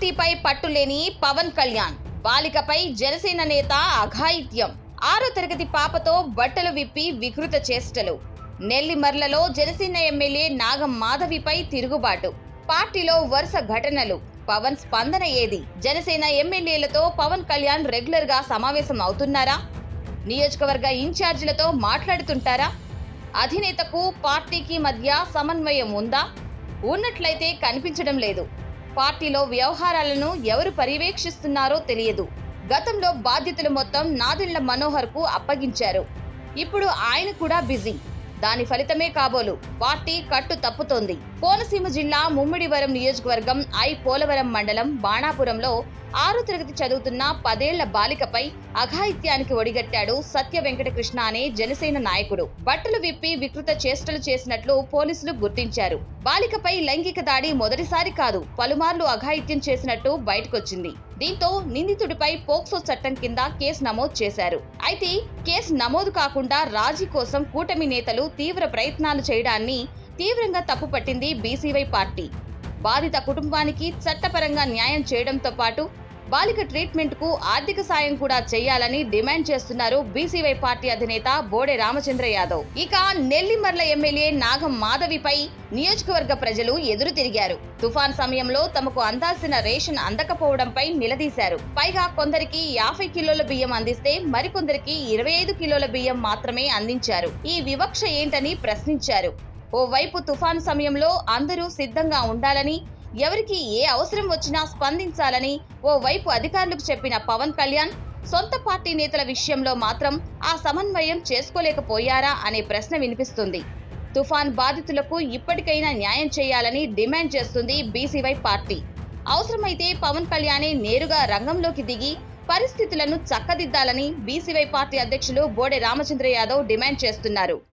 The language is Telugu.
పార్టీపై పట్టులేని పవన్ కళ్యాణ్, బాలికపై జనసేన నేత అఘాయిత్యం, 6వ తరగతి పాపతో బట్టలు విప్పి వికృత చేష్టలు, నెల్లిమర్లలో జనసేన ఎమ్మెల్యే నాగం మాధవిపై తిరుగుబాటు, పార్టీలో వరుస ఘటనలు, పవన్ స్పందన ఏది? జనసేన ఎమ్మెల్యేలతో పవన్ కళ్యాణ్ రెగ్యులర్ గా సమావేశం అవుతున్నారా? నియోజకవర్గ ఇన్ఛార్జీలతో మాట్లాడుతుంటారా? అధినేతకు పార్టీకి మధ్య సమన్వయం ఉందా? ఉన్నట్లయితే కనిపించడం లేదు. పార్టీలో వ్యవహారాలను ఎవరు పర్యవేక్షిస్తున్నారో తెలియదు. గతంలో బాధ్యతలు మొత్తం నాదెండ్ల మనోహర్ కు అప్పగించారు. ఇప్పుడు ఆయన కూడా బిజీ. దాని ఫలితమే కాబోలు పార్టీ కట్టు తప్పుతోంది. కోనసీమ జిల్లా ముమ్మిడివరం నియోజకవర్గం పోలవరం మండలం బాణాపురంలో 6వ తరగతి చదువుతున్న 10 ఏళ్ల బాలికపై అఘాయిత్యానికి ఒడిగట్టాడు సత్య వెంకటకృష్ణ అనే జనసేన నాయకుడు. బట్టలు విప్పి వికృత చేష్టలు చేసినట్లు పోలీసులు గుర్తించారు. బాలికపై లైంగిక దాడి మొదటిసారి కాదు, పలుమార్లు అఘాయిత్యం చేసినట్టు బయటకొచ్చింది. దీంతో నిందితుడిపై పోక్సో చట్టం కింద కేసు నమోదు చేశారు. అయితే కేసు నమోదు కాకుండా రాజీ కోసం కూటమి నేతలు తీవ్ర ప్రయత్నాలు చేయడాన్ని తీవ్రంగా తప్పుపట్టింది బీసీవై పార్టీ. బాధిత కుటుంబానికి చట్టపరంగా న్యాయం చేయడంతో పాటు బాలిక ట్రీట్మెంట్ కు ఆర్థిక సాయం కూడా చేయాలని డిమాండ్ చేస్తున్నారు బీసీవై పార్టీ అధినేత బోడే రామచంద్ర యాదవ్. ఇక నెల్లిమర్ల ఎమ్మెల్యే నాగం మాధవిపై నియోజకవర్గ ప్రజలు ఎదురు తిరిగారు. తుఫాన్ సమయంలో తమకు అందాల్సిన రేషన్ అందకపోవడంపై నిలదీశారు. పైగా కొందరికి 50 కిలోల బియ్యం అందిస్తే మరికొందరికి 25 కిలోల బియ్యం మాత్రమే అందించారు. ఈ వివక్ష ఏంటని ప్రశ్నించారు. ఓవైపు తుఫాను సమయంలో అందరూ సిద్ధంగా ఉండాలని, ఎవరికి ఏ అవసరం వచ్చినా స్పందించాలని ఓవైపు అధికారులకు చెప్పిన పవన్ కళ్యాణ్ సొంత పార్టీ నేతల విషయంలో మాత్రం ఆ సమన్వయం చేసుకోలేకపోయారా అనే ప్రశ్న వినిపిస్తుంది. తుఫాన్ బాధితులకు ఇప్పటికైనా న్యాయం చేయాలని డిమాండ్ చేస్తుంది బీసీవై పార్టీ. అవసరమైతే పవన్ కళ్యాణే నేరుగా రంగంలోకి దిగి పరిస్థితులను చక్కదిద్దాలని బీసీవై పార్టీ అధ్యక్షులు బోడే రామచంద్ర యాదవ్ డిమాండ్ చేస్తున్నారు.